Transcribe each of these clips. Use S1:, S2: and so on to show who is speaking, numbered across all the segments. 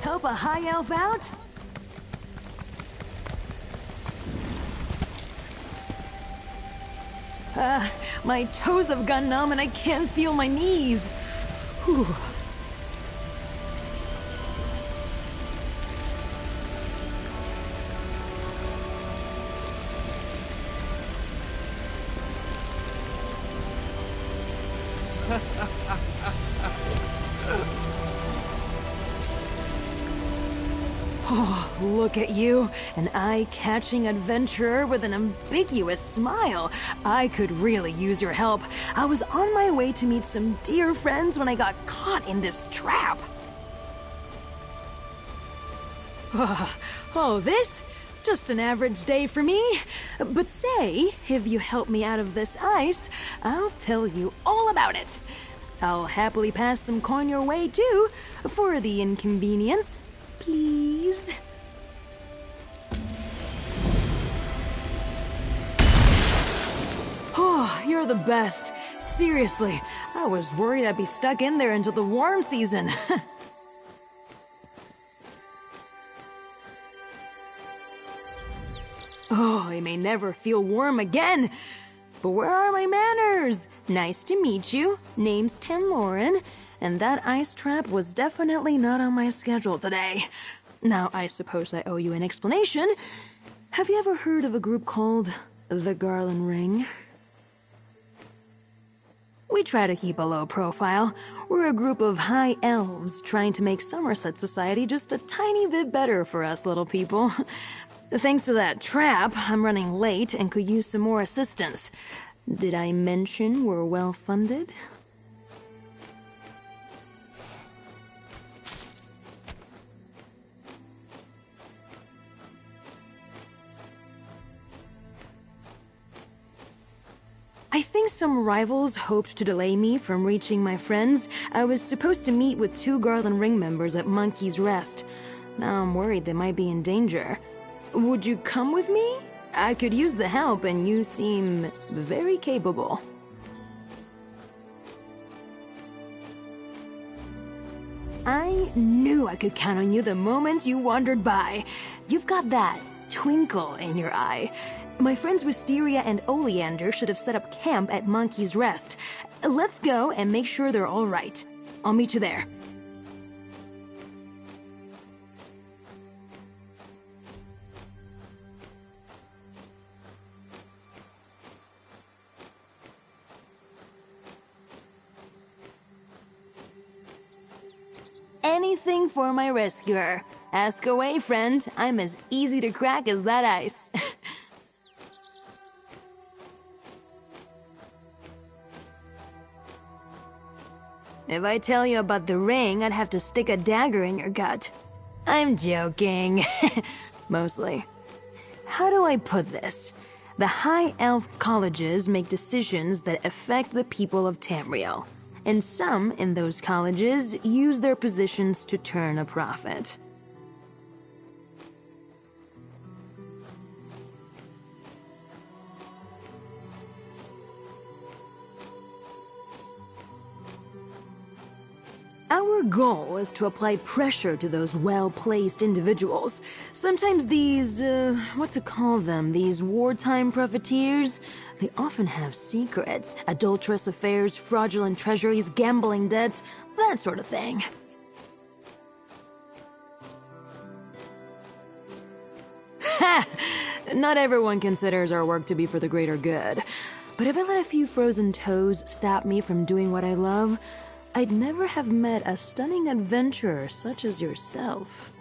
S1: help a high elf out? My toes have gone numb and I can't feel my knees. Whew. Oh, look at you, an eye-catching adventurer with an ambiguous smile. I could really use your help. I was on my way to meet some dear friends when I got caught in this trap. Oh, this? Just an average day for me. But say, if you help me out of this ice, I'll tell you all about it. I'll happily pass some coin your way, too, for the inconvenience. Please? Oh, you're the best. Seriously, I was worried I'd be stuck in there until the warm season. Oh, I may never feel warm again. But where are my manners? Nice to meet you. Name's Tenloren. And that ice trap was definitely not on my schedule today. Now, I suppose I owe you an explanation. Have you ever heard of a group called the Garland Ring? We try to keep a low profile. We're a group of high elves trying to make Somerset society just a tiny bit better for us little people. Thanks to that trap, I'm running late and could use some more assistance. Did I mention we're well funded? I think some rivals hoped to delay me from reaching my friends. I was supposed to meet with 2 Garland Ring members at Monkey's Rest. Now I'm worried they might be in danger. Would you come with me? I could use the help and you seem very capable. I knew I could count on you the moment you wandered by. You've got that twinkle in your eye. My friends Wisteria and Oleander should have set up camp at Monkey's Rest. Let's go and make sure they're all right. I'll meet you there. Anything for my rescuer. Ask away, friend. I'm as easy to crack as that ice. If I tell you about the ring, I'd have to stick a dagger in your gut. I'm joking. Mostly. How do I put this? The High Elf colleges make decisions that affect the people of Tamriel. And some in those colleges use their positions to turn a profit. Our goal is to apply pressure to those well-placed individuals. Sometimes these, what to call them, these wartime profiteers, they often have secrets, adulterous affairs, fraudulent treasuries, gambling debts, that sort of thing. Ha! Not everyone considers our work to be for the greater good. But if I let a few frozen toes stop me from doing what I love, I'd never have met a stunning adventurer such as yourself.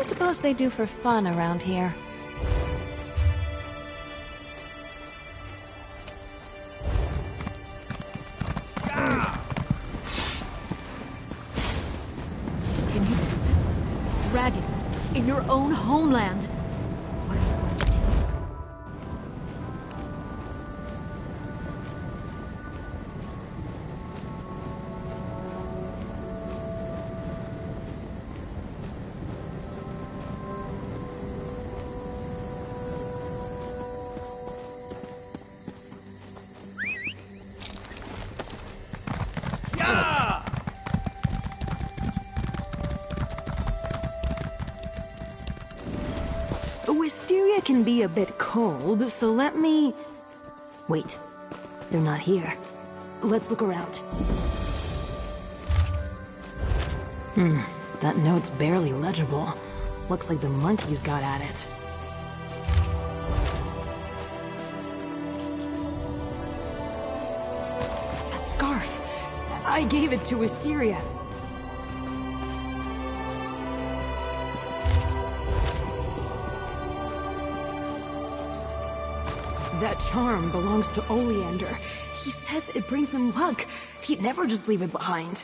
S2: suppose they do for fun around here?
S3: Can you believe it? Dragons in your own homeland. What are you going to do?
S1: Wisteria can be a bit cold, so let me... Wait, they're not here. Let's look around. That note's barely legible. Looks like the monkeys got at it.
S3: That scarf. I gave it to Wisteria.
S1: That charm belongs to Oleander. He says it brings him luck. He'd never just leave it behind.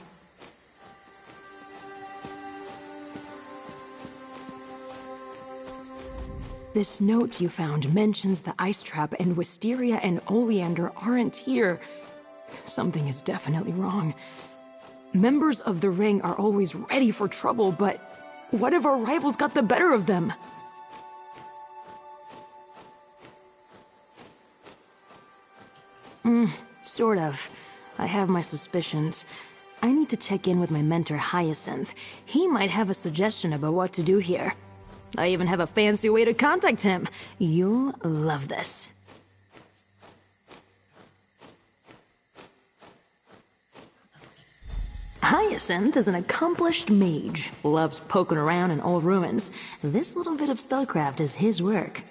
S1: This note you found mentions the ice trap, and Wisteria and Oleander aren't here. Something is definitely wrong. Members of the Ring are always ready for trouble, but what if our rivals got the better of them? Sort of. I have my suspicions. I need to check in with my mentor, Hyacinth. He might have a suggestion about what to do here. I even have a fancy way to contact him. You'll love this. Hyacinth is an accomplished mage. Loves poking around in old ruins. This little bit of spellcraft is his work.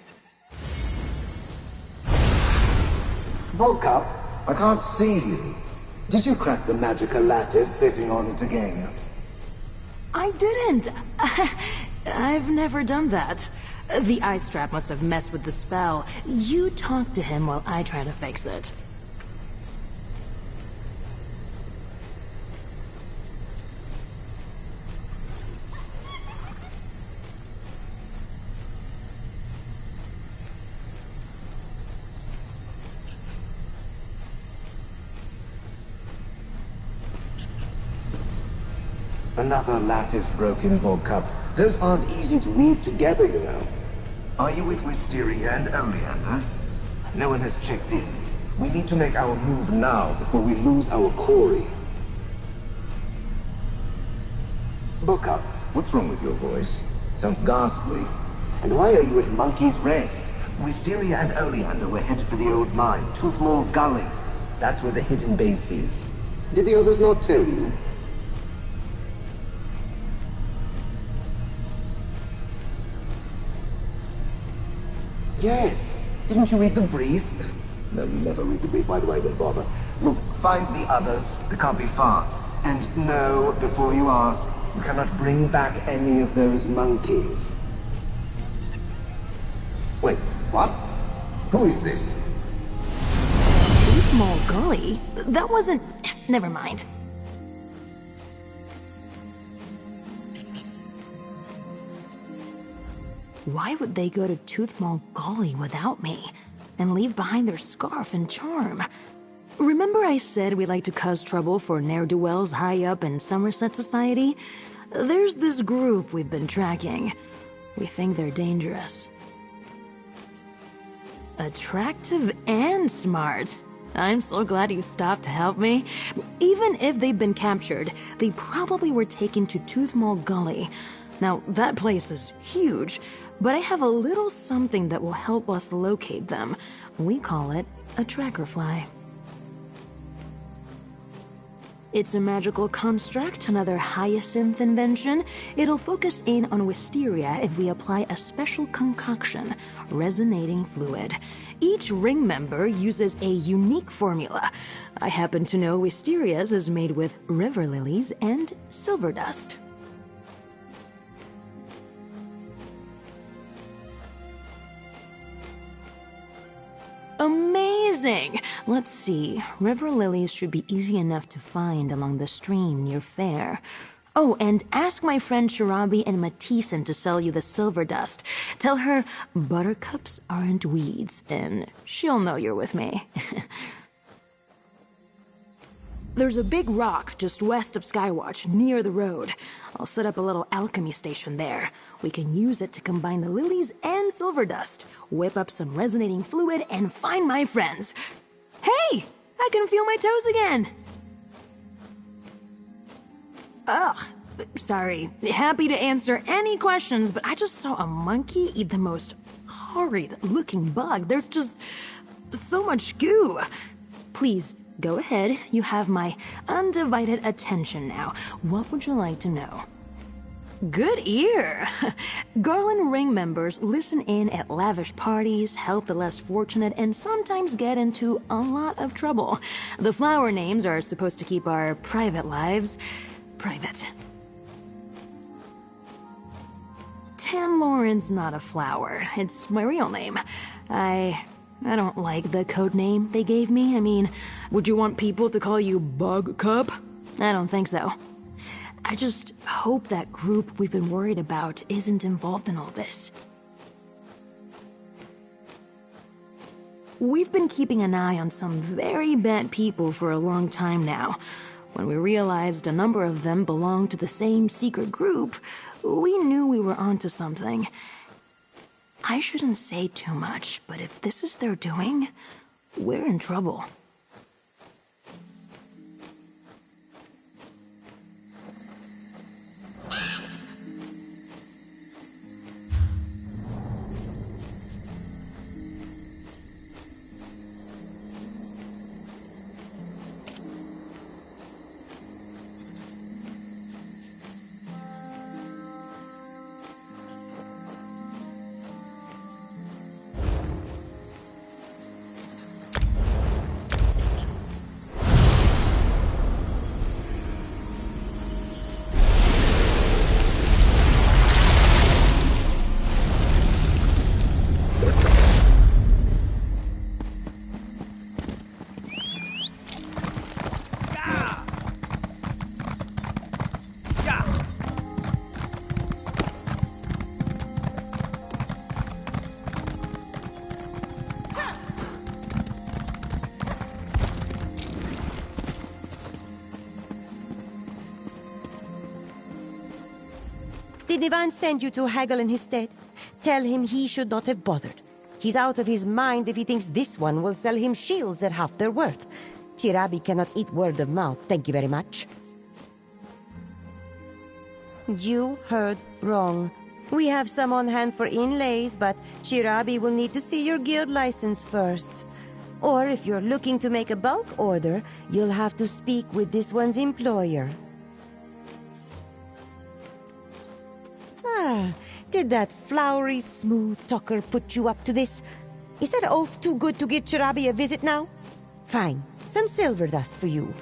S4: Bulk up. I can't see you. Did you crack the magical lattice sitting on it again?
S1: I didn't. I've never done that. The ice trap must have messed with the spell. You talk to him while I try to fix it.
S4: Another lattice broken, Bulk up. Those aren't easy to weave together, you know. Are you with Wisteria and Oleander? No one has checked in. We need to make our move now before we lose our quarry. Bulk up. What's wrong with your voice? Sounds ghastly. And why are you at Monkey's Rest? Wisteria and Oleander were headed for the old mine, Toothmore Gully. That's where the hidden base is. Did the others not tell you? Yes. Didn't you read the brief? No, you never read the brief. Why do I even bother? Look, find the others. They can't be far. And no, before you ask, we cannot bring back any of those monkeys. Wait, what? Who is this?
S1: Toothmore Gully? That wasn't... Never mind. Why would they go to Toothmore Gully without me? And leave behind their scarf and charm? Remember I said we like to cause trouble for ne'er-do-wells high up in Somerset Society? There's this group we've been tracking. We think they're dangerous. Attractive and smart. I'm so glad you stopped to help me. Even if they've been captured, they probably were taken to Toothmore Gully. Now, that place is huge, but I have a little something that will help us locate them. We call it a tracker fly. It's a magical construct, another Hyacinth invention. It'll focus in on Wisteria if we apply a special concoction, resonating fluid. Each ring member uses a unique formula. I happen to know Wisteria's is made with river lilies and silver dust. Let's see. River lilies should be easy enough to find along the stream near Fair. Oh, and ask my friend Shirabi and Matissan to sell you the silver dust. Tell her buttercups aren't weeds, and she'll know you're with me. There's a big rock just west of Skywatch, near the road. I'll set up a little alchemy station there. We can use it to combine the lilies and silver dust, whip up some resonating fluid, and find my friends. Hey! I can feel my toes again! Ugh, sorry. Happy to answer any questions, but I just saw a monkey eat the most horrid-looking bug. There's just so much goo. Please, go ahead. You have my undivided attention now. What would you like to know? Good ear! Garland Ring members listen in at lavish parties, help the less fortunate, and sometimes get into a lot of trouble. The flower names are supposed to keep our private lives private. Tanloran's not a flower. It's my real name. I don't like the code name they gave me. I mean, would you want people to call you Bugcup? I don't think so. I just hope that group we've been worried about isn't involved in all this. We've been keeping an eye on some very bad people for a long time now. When we realized a number of them belonged to the same secret group, we knew we were onto something. I shouldn't say too much, but if this is their doing, we're in trouble.
S5: Did Ivan send you to haggle in his stead? Tell him he should not have bothered. He's out of his mind if he thinks this one will sell him shields at half their worth. Chirabi cannot eat word of mouth, thank you very much. You heard wrong. We have some on hand for inlays, but Chirabi will need to see your guild license first. Or if you're looking to make a bulk order, you'll have to speak with this one's employer. Did that flowery, smooth talker put you up to this? Is that oaf too good to give Chirabi a visit now? Fine, some silver dust for you.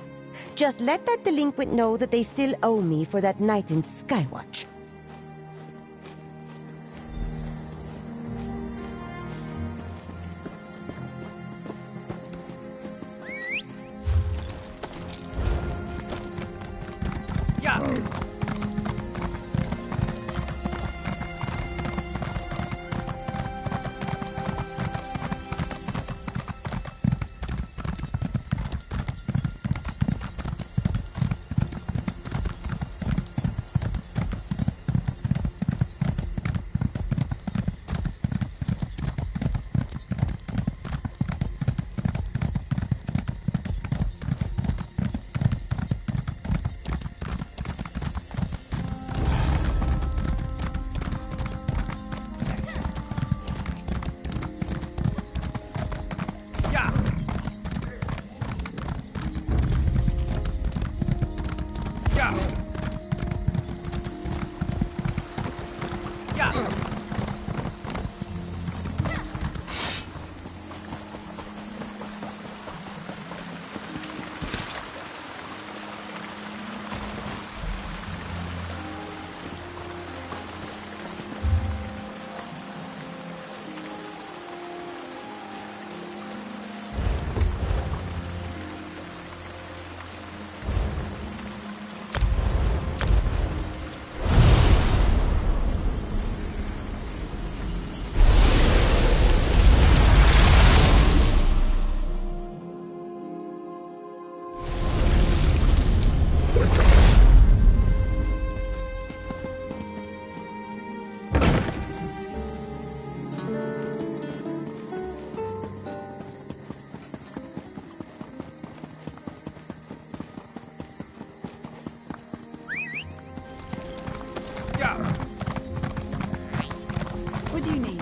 S5: Just let that delinquent know that they still owe me for that night in Skywatch.
S3: What do you need?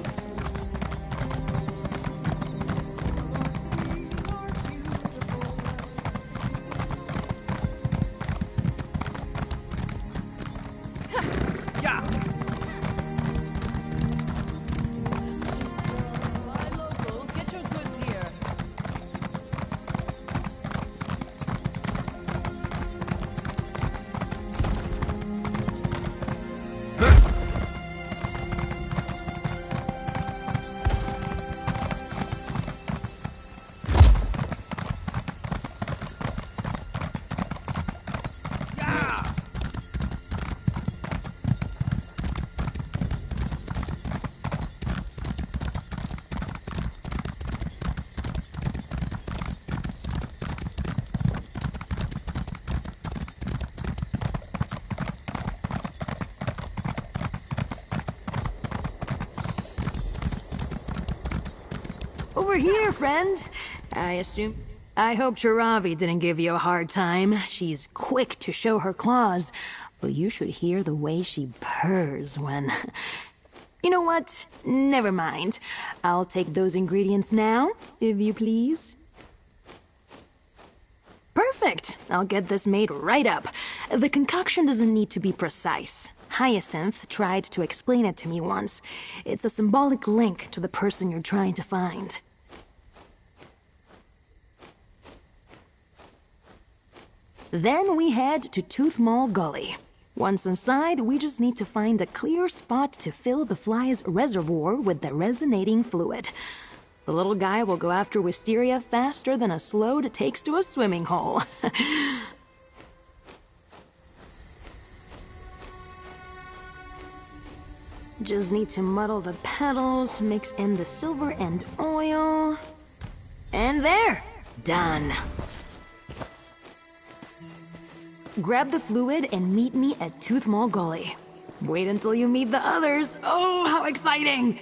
S1: Over here, friend. I hope Shiravi didn't give you a hard time. She's quick to show her claws, but you should hear the way she purrs when... You know what? Never mind. I'll take those ingredients now, if you please. Perfect! I'll get this made right up. The concoction doesn't need to be precise. Hyacinth tried to explain it to me once. It's a symbolic link to the person you're trying to find. Then we head to Tooth Mall Gully. Once inside, we just need to find a clear spot to fill the fly's reservoir with the resonating fluid. The little guy will go after Wisteria faster than a Slode takes to a swimming hole. Just need to muddle the petals, mix in the silver and oil. And there! Done. Grab the fluid and meet me at Tooth Mall Gully. Wait until you meet the others. Oh, how exciting!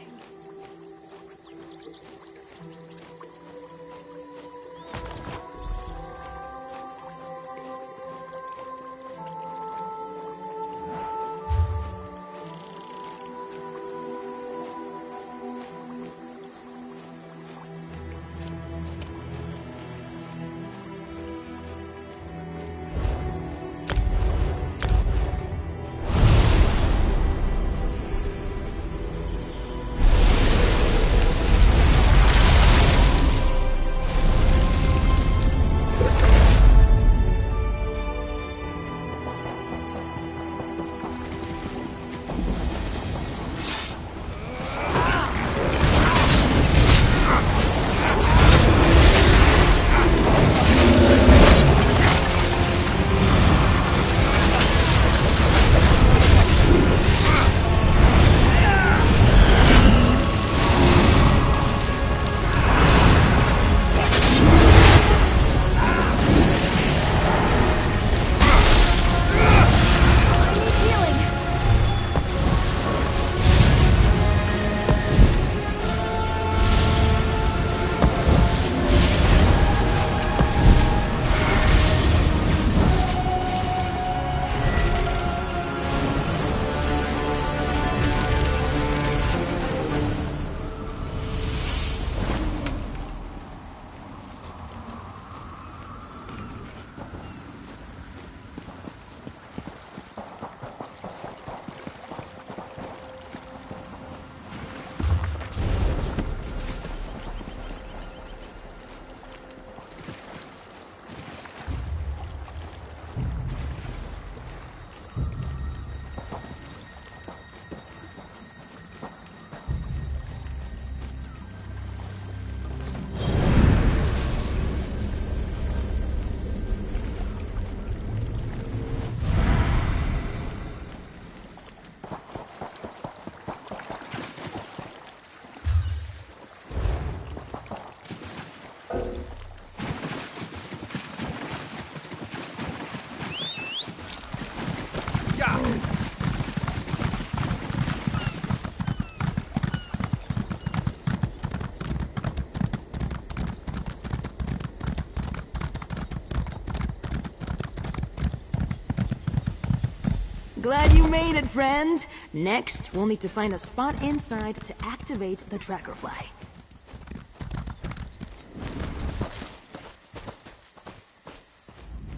S1: Glad you made it, friend. Next, we'll need to find a spot inside to activate the tracker fly.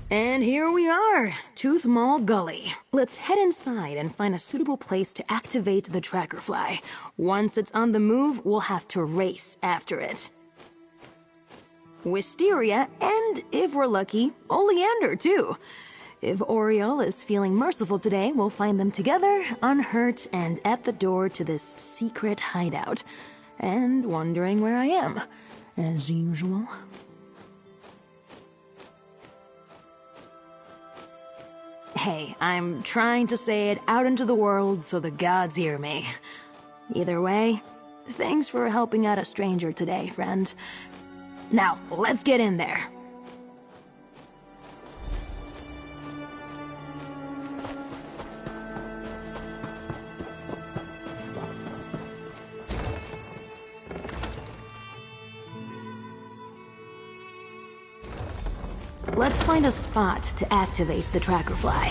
S1: And here we are, Tooth Mall Gully. Let's head inside and find a suitable place to activate the tracker fly. Once it's on the move, we'll have to race after it. Wisteria, and if we're lucky, Oleander too. If Oriole is feeling merciful today, we'll find them together, unhurt, and at the door to this secret hideout. And wondering where I am, as usual. Hey, I'm trying to say it out into the world so the gods hear me. Either way, thanks for helping out a stranger today, friend. Now, let's get in there. Let's find a spot to activate the tracker fly.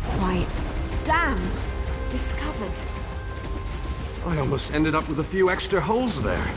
S5: Quiet. Damn! Discovered.
S6: I almost ended up with a few extra holes there.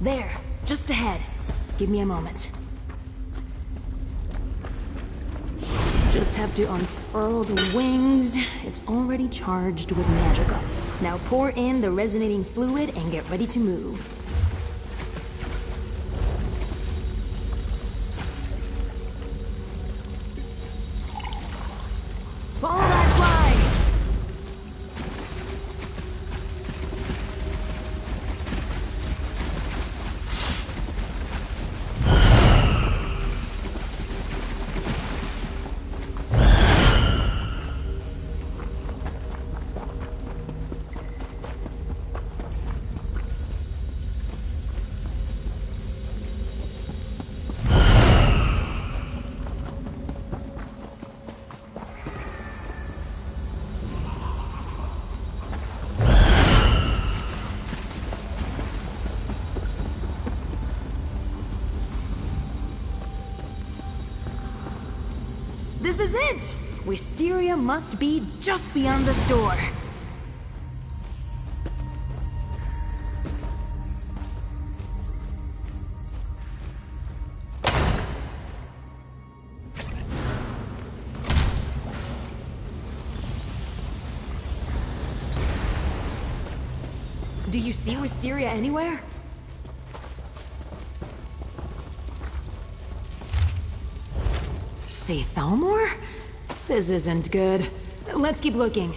S1: There, just ahead. Give me a moment. Just have to unfurl the wings. It's already charged with magical. Now pour in the resonating fluid and get ready to move. Follow that fly! This is it! Wisteria must be just beyond this door. Do you see Wisteria anywhere? Say Thalmor? This isn't good. Let's keep looking.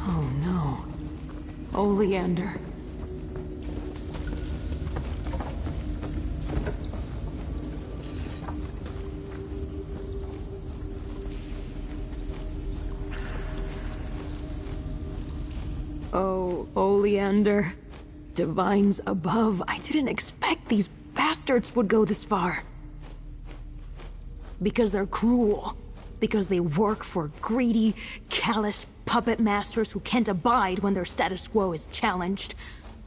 S1: Oh no. Oleander. Oh, Oleander. Divines above, I didn't expect these bastards would go this far. Because they're cruel. Because they work for greedy, callous puppet masters who can't abide when their status quo is challenged.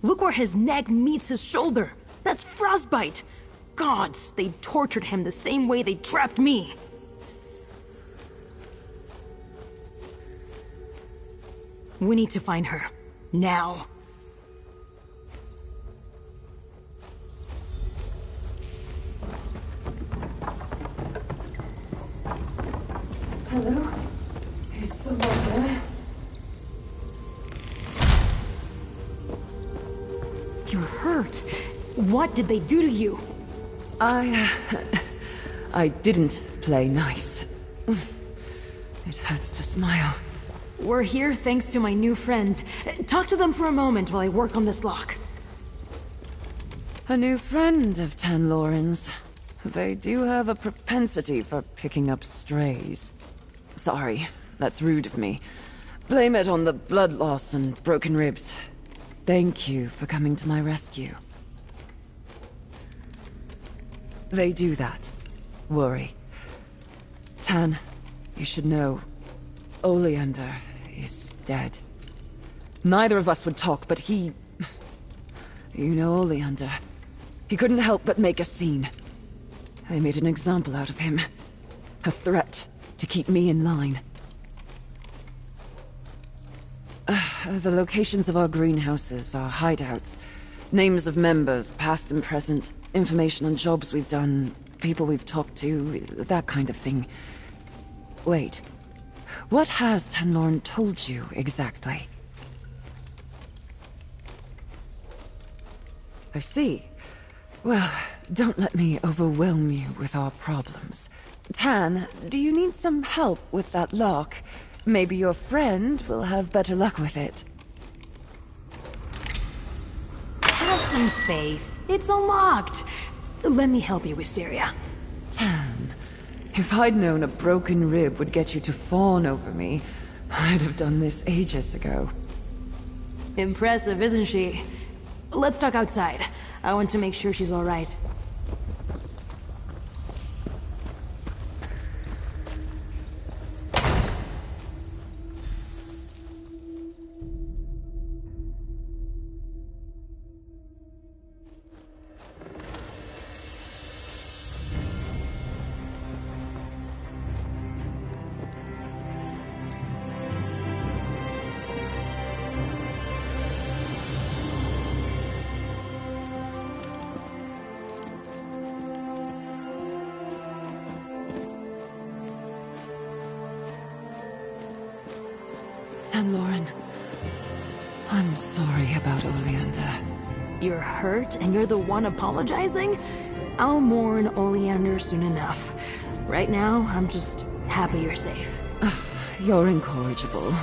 S1: Look where his neck meets his shoulder. That's frostbite. Gods, they tortured him the same way they trapped me. We need to find her. Now.
S2: Hello? Is someone there?
S1: You're hurt. What did they do to you?
S7: I didn't play nice. It hurts to smile.
S1: We're here thanks to my new friend. Talk to them for a moment while I work on this lock.
S7: A new friend of Tanloran's. They do have a propensity for picking up strays. Sorry, that's rude of me. Blame it on the blood loss and broken ribs. Thank you for coming to my rescue. They do that. Worry. Tan, you should know, Oleander is dead. Neither of us would talk, but he... You know Oleander. He couldn't help but make a scene. They made an example out of him. A threat to keep me in line. The locations of our greenhouses, our hideouts, names of members, past and present, information on jobs we've done, people we've talked to, that kind of thing. Wait. What has Tanlorn told you exactly? I see. Well, don't let me overwhelm you with our problems. Tan, do you need some help with that lock? Maybe your friend will have better luck with it.
S1: Have some faith. It's unlocked. Let me help you, Wisteria.
S7: Tan, if I'd known a broken rib would get you to fawn over me, I'd have done this ages ago.
S1: Impressive, isn't she? Let's talk outside. I want to make sure she's all right.
S7: Tanloran, I'm sorry about Oleander.
S1: You're hurt and you're the one apologizing? I'll mourn Oleander soon enough. Right now, I'm just happy you're safe.
S7: You're incorrigible.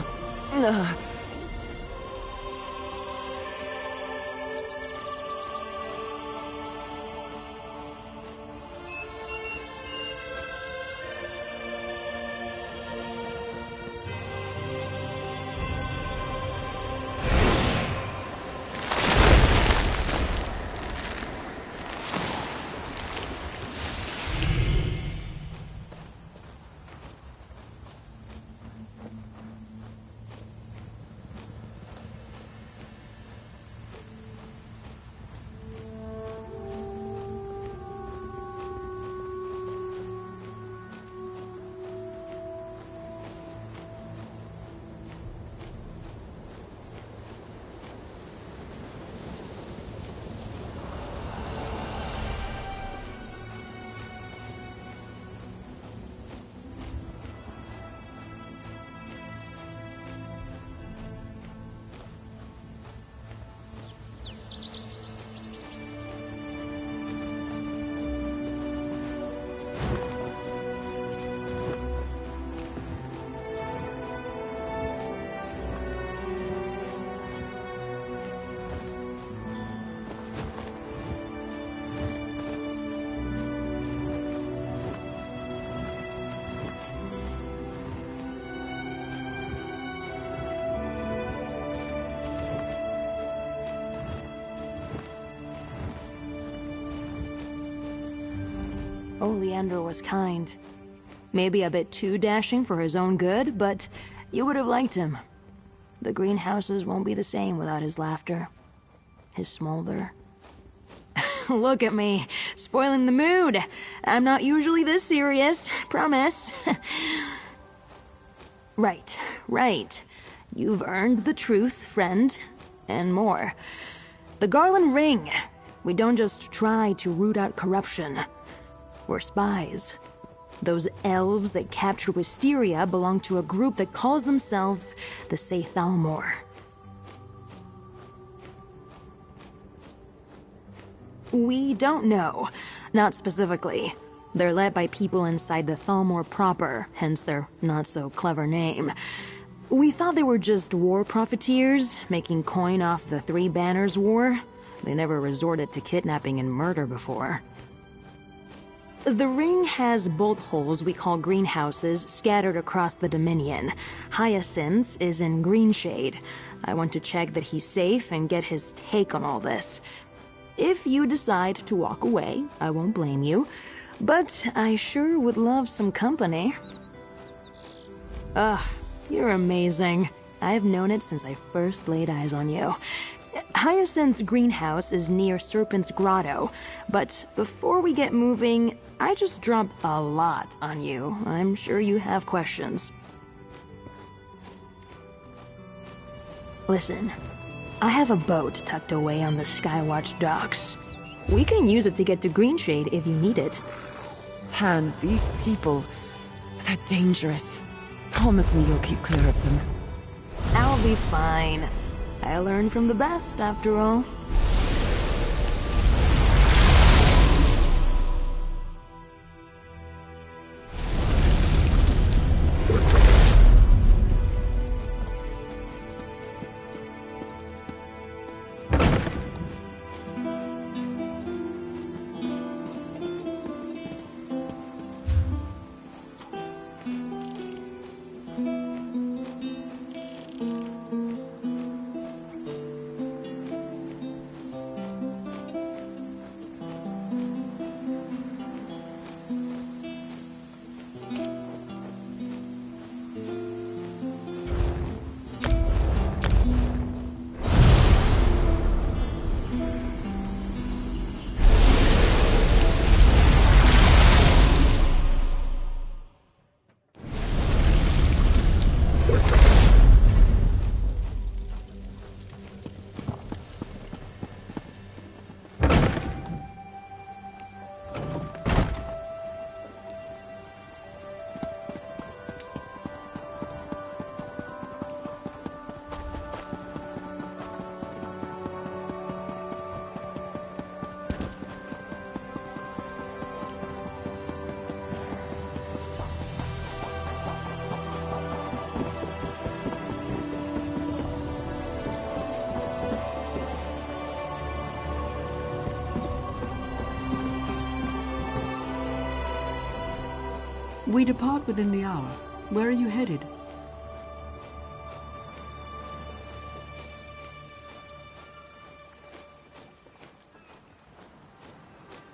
S1: Oleander was kind. Maybe a bit too dashing for his own good, but you would have liked him. The greenhouses won't be the same without his laughter. his smolder. Look at me, spoiling the mood. I'm not usually this serious, promise. Right. You've earned the truth, friend, and more. The Garland Ring. We don't just try to root out corruption. We're spies. Those elves that captured Wisteria belong to a group that calls themselves the Saythalmor. We don't know. Not specifically. They're led by people inside the Thalmor proper, hence their not-so-clever name. We thought they were just war profiteers, making coin off the Three Banners War. They never resorted to kidnapping and murder before. The ring has bolt holes we call greenhouses scattered across the Dominion. Hyacinth's is in Greenshade. I want to check that he's safe and get his take on all this. If you decide to walk away, I won't blame you, but I sure would love some company. Ugh, you're amazing. I've known it since I first laid eyes on you. Hyacinth's greenhouse is near Serpent's Grotto, but before we get moving, I just dropped a lot on you. I'm sure you have questions. Listen, I have a boat tucked away on the Skywatch docks. We can use it to get to Greenshade if you need it.
S7: Tan, these people, they're dangerous. Promise me you'll keep clear of them.
S1: I'll be fine. I learned from the best, after all.
S8: We depart within the hour. Where are you headed?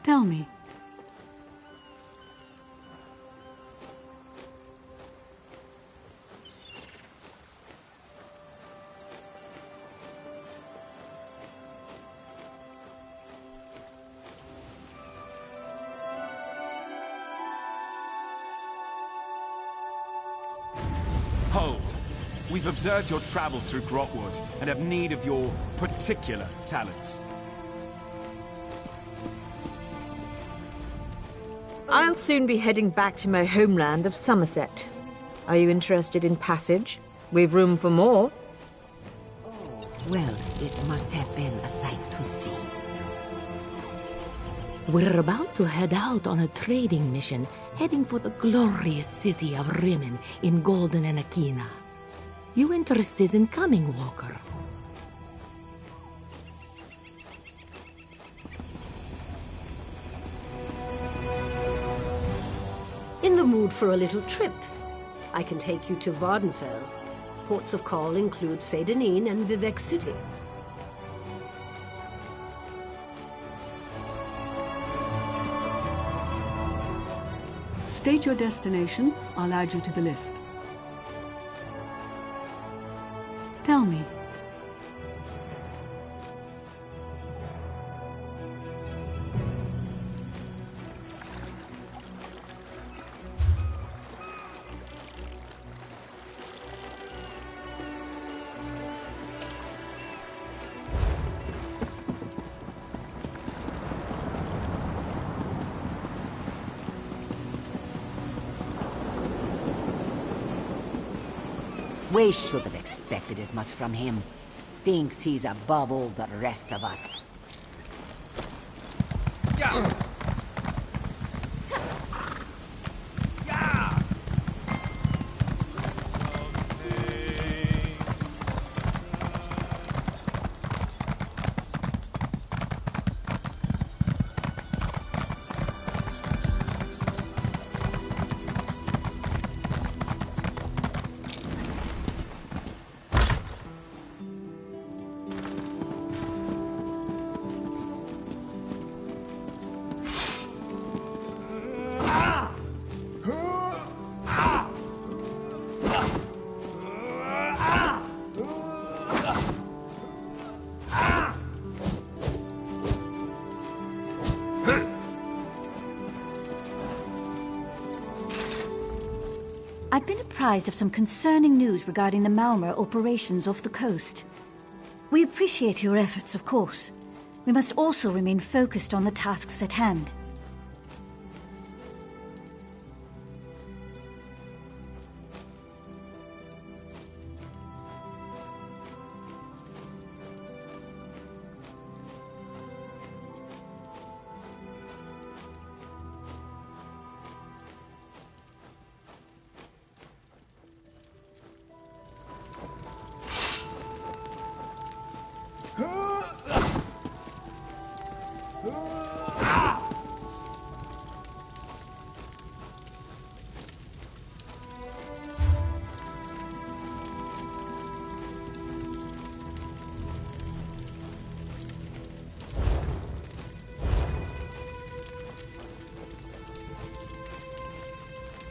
S8: Tell me.
S9: Hold. We've observed your travels through Grotwood and have need of your particular talents.
S10: I'll soon be heading back to my homeland of Somerset. Are you interested in passage? We've room for more.
S5: Well, it must have been a sight to see. We're about to head out on a trading mission, heading for the glorious city of Rimmon in Golden and Aquina. You interested in coming, Walker?
S11: In the mood for a little trip? I can take you to Vardenfell. Ports of call include Saint-Denis and Vivec City.
S8: State your destination. I'll add you to the list. Tell me.
S12: We should have expected as much from him. Thinks he's above all the rest of us.
S13: I've been apprised of some concerning news regarding the Malmer operations off the coast. We appreciate your efforts, of course. We must also remain focused on the tasks at hand.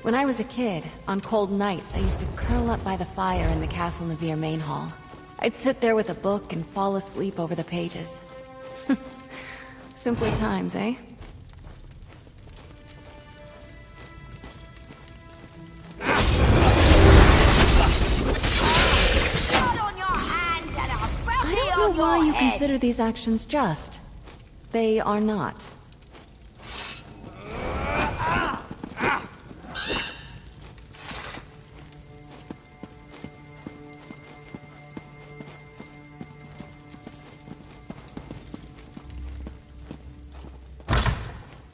S14: When I was a kid, on cold nights, I used to curl up by the fire in the Castle Navir main hall. I'd sit there with a book and fall asleep over the pages. Simpler times, eh? I don't know why you consider these actions just. They are not.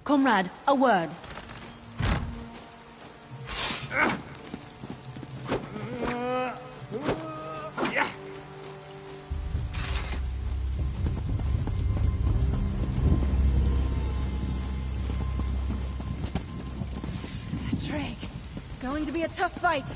S13: Comrade, a word.
S3: Drake, going to be a tough fight.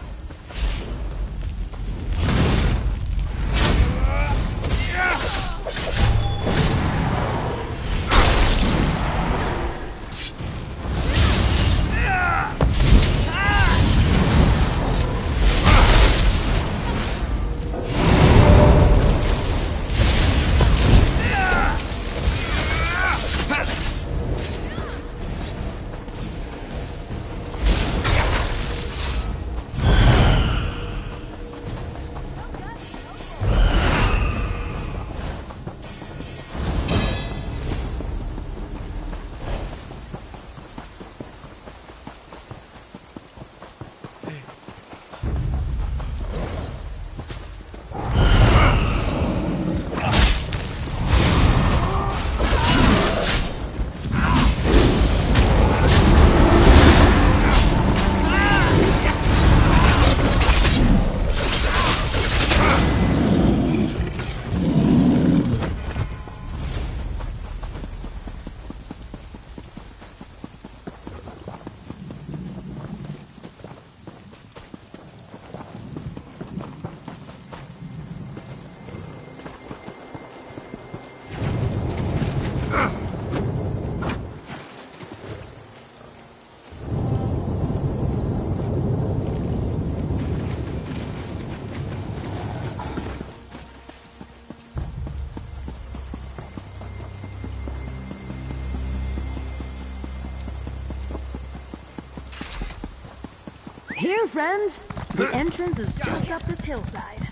S1: Here, friends! The entrance is just up this hillside.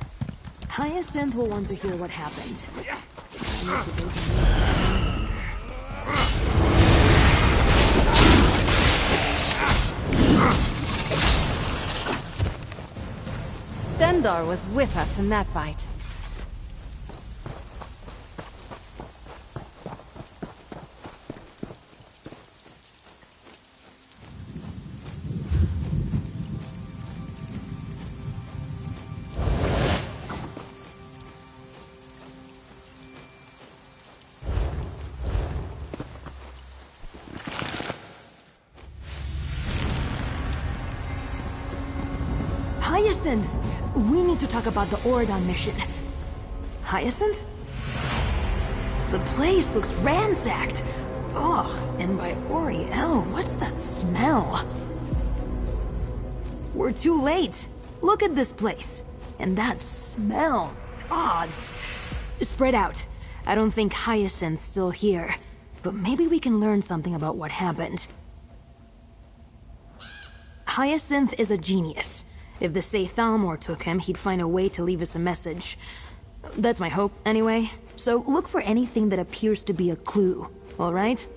S1: Hyacinth will want to hear what happened.
S3: Stand
S14: Endar was with us in that fight.
S1: Hyacinth! We need to talk about the Oridon mission. Hyacinth? The place looks ransacked. Ugh, and by Oriel, what's that smell? We're too late. Look at this place. And that smell. Odds. Spread out. I don't think Hyacinth's still here. But maybe we can learn something about what happened. Hyacinth is a genius. If the Thalmor took him, he'd find a way to leave us a message. That's my hope, anyway. So look for anything that appears to be a clue, alright?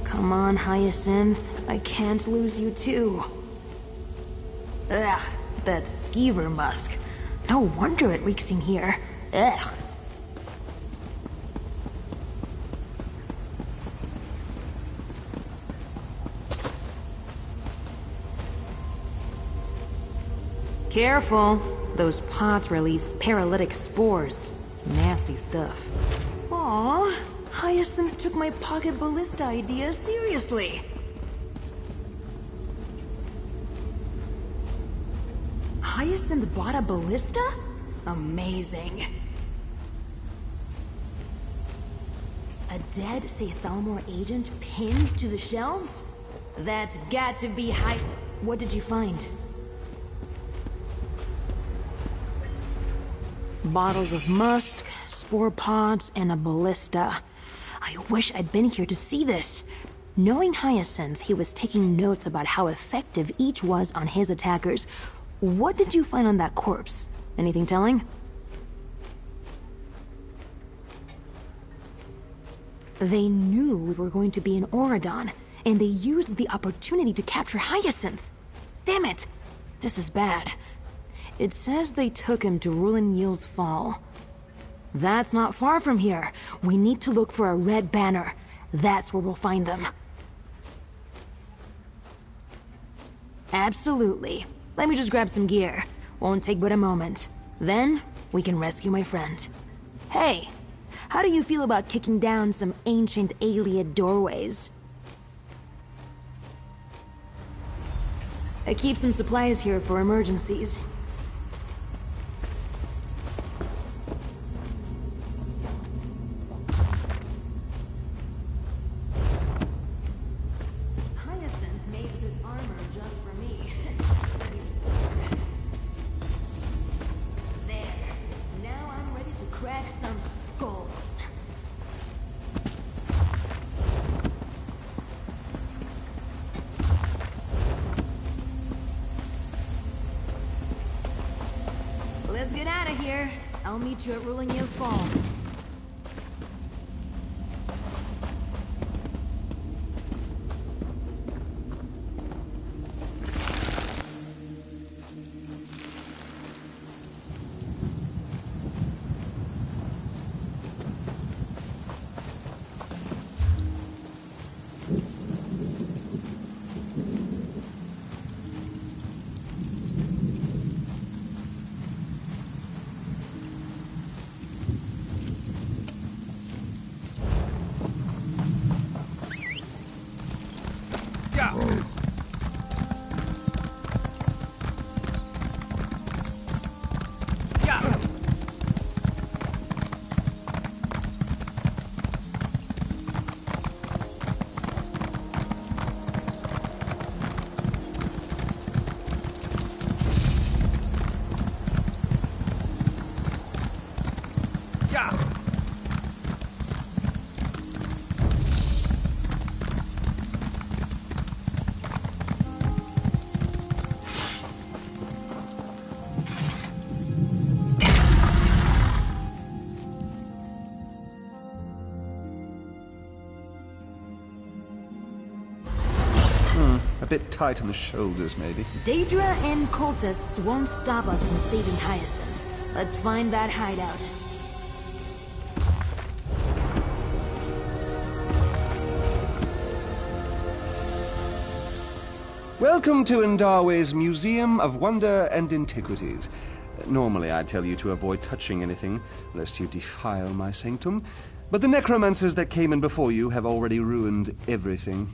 S1: Come on, Hyacinth. I can't lose you too. Ugh, that skeever musk. No wonder it reeks in here. Ugh. Careful. Those pots release paralytic spores. Nasty stuff. Aww, Hyacinth took my pocket ballista idea seriously. Hyacinth bought a ballista? Amazing. A dead Thalmor agent pinned to the shelves? That's got to be What did you find? Bottles of musk, spore pods, and a ballista. I wish I'd been here to see this. Knowing Hyacinth, he was taking notes about how effective each was on his attackers. What did you find on that corpse? Anything telling? They knew we were going to be in Oridon, and they used the opportunity to capture Hyacinth. Damn it! This is bad. It says they took him to Rulin Yil's Fall. That's not far from here. We need to look for a red banner. That's where we'll find them. Absolutely. Let me just grab some gear. Won't take but a moment. Then, we can rescue my friend. Hey, how do you feel about kicking down some ancient Ayleid doorways? I keep some supplies here for emergencies. Let's get out of here. I'll meet you at Rulin Yil's Fall.
S15: bit tight in the shoulders, maybe.
S1: Daedra and cultists won't stop us from saving Hyacinth. Let's find that hideout.
S15: Welcome to Ndarwe's Museum of Wonder and Antiquities. Normally I'd tell you to avoid touching anything, lest you defile my sanctum. But the necromancers that came in before you have already ruined everything.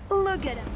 S1: Look at him.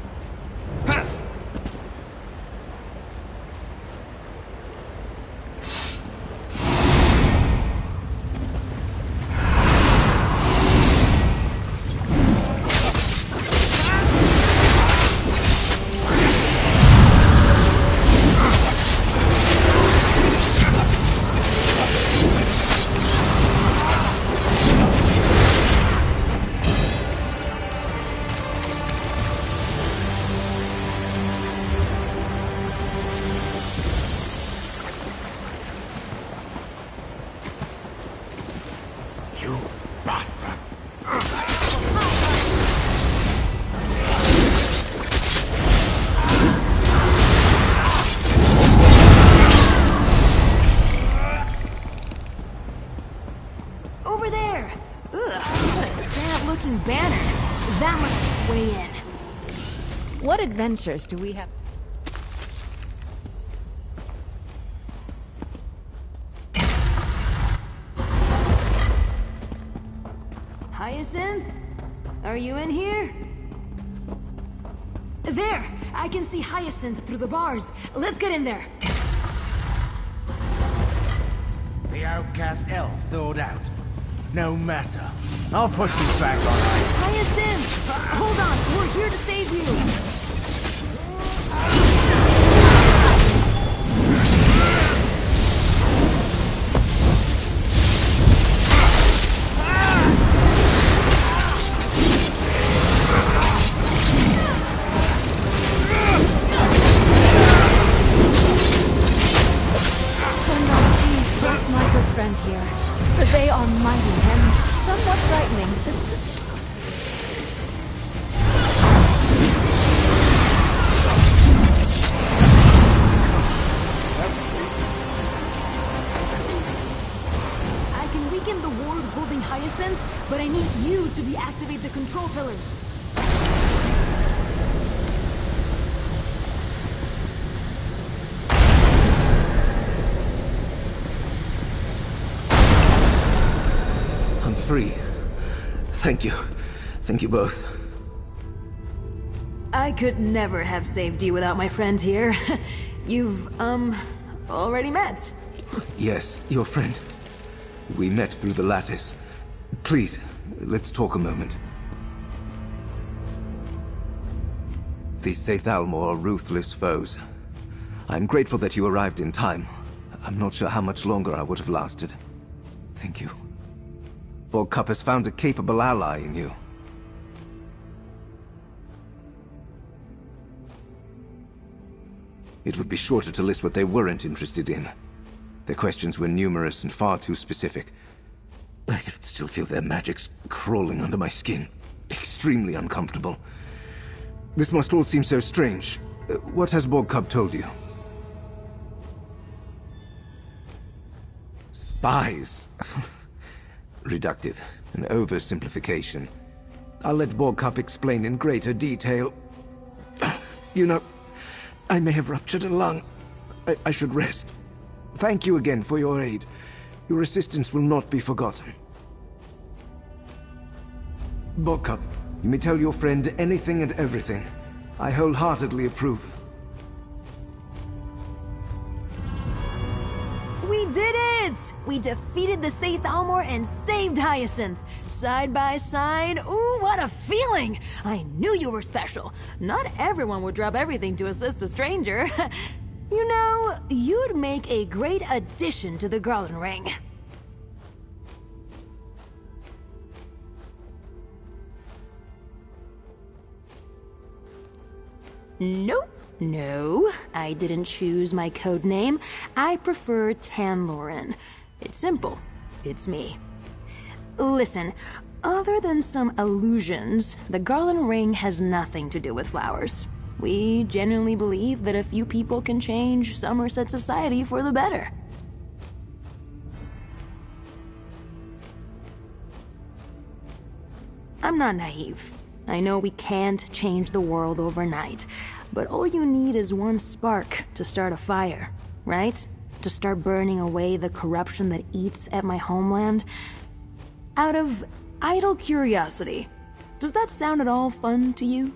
S1: Over there! Ugh, what a sad-looking banner. That must be way in.
S14: What adventures do we have?
S1: Hyacinth? Are you in here? There! I can see Hyacinth through the bars. Let's get in there.
S16: The outcast elf thawed out. No matter. I'll put you back on ice.
S1: Hyacinth! Hold on, we're here to save you!
S14: Here, for they are mighty and somewhat frightening.
S1: I can weaken the ward holding Hyacinth, but I need you to deactivate the control pillars.
S4: Free. Thank you. Thank you both.
S1: I could never have saved you without my friend here. You've, already met.
S4: Yes, your friend. We met through the lattice. Please, let's talk a moment. The Seithalmor are ruthless foes. I'm grateful that you arrived in time. I'm not sure how much longer I would have lasted. Thank you. Borgkup has found a capable ally in you. It would be shorter to list what they weren't interested in. Their questions were numerous and far too specific. I could still feel their magics crawling under my skin. Extremely uncomfortable. This must all seem so strange. What has Borgkup told you? Spies. Reductive, an oversimplification. I'll let Borgkup explain in greater detail. You know, I may have ruptured a lung. I should rest. Thank you again for your aid. Your assistance will not be forgotten. Buttercup, you may tell your friend anything and everything. I wholeheartedly approve.
S1: We did it! We defeated the Saith Almor and saved Hyacinth. Side by side, ooh, what a feeling! I knew you were special. Not everyone would drop everything to assist a stranger. You know, you'd make a great addition to the Garland Ring. Nope. No, I didn't choose my code name. I prefer Tanlorin. It's simple. It's me. Listen, other than some illusions, the Garland Ring has nothing to do with flowers. We genuinely believe that a few people can change Somerset society for the better. I'm not naive. I know we can't change the world overnight, but all you need is one spark to start a fire, right? To start burning away the corruption that eats at my homeland. Out of idle curiosity, does that sound at all fun to you?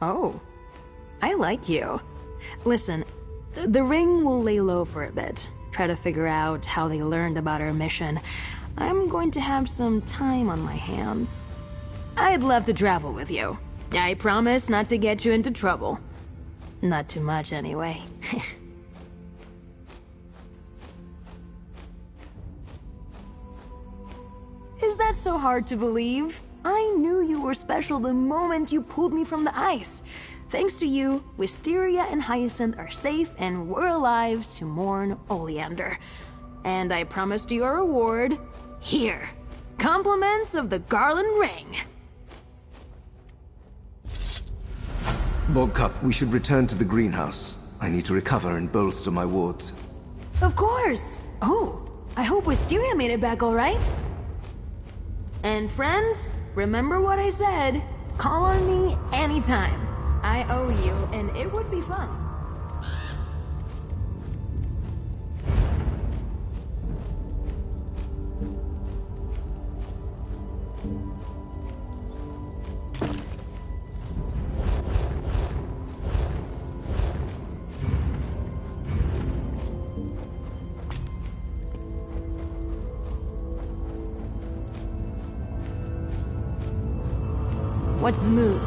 S1: Oh, I like you. Listen, the ring will lay low for a bit. Try to figure out how they learned about our mission. I'm going to have some time on my hands. I'd love to travel with you. I promise not to get you into trouble. Not too much, anyway. Is that so hard to believe? I knew you were special the moment you pulled me from the ice. Thanks to you, Wisteria and Hyacinth are safe and we're alive to mourn Oleander. And I promised you a reward. Here. Compliments of the Garland Ring.
S4: Buttercup, we should return to the greenhouse. I need to recover and bolster my wards.
S1: Of course. Oh, I hope Wisteria made it back all right. And friends, remember what I said. Call on me anytime. I owe you, and it would be fun. What's the move?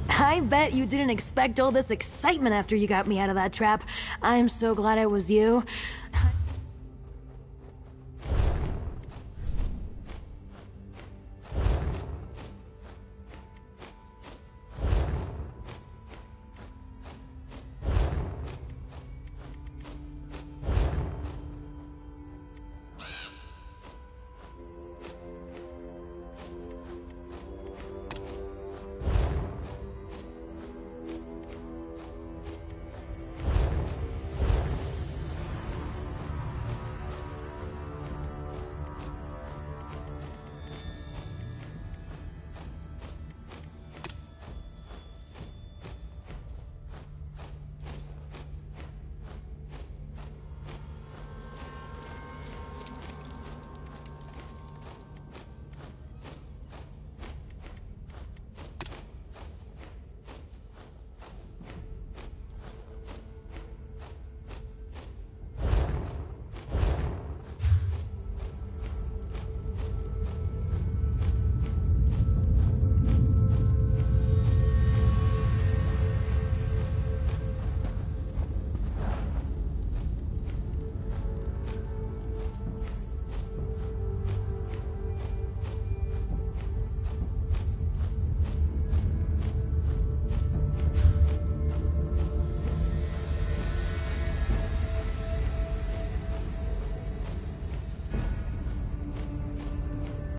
S1: I bet you didn't expect all this excitement after you got me out of that trap. I'm so glad it was you.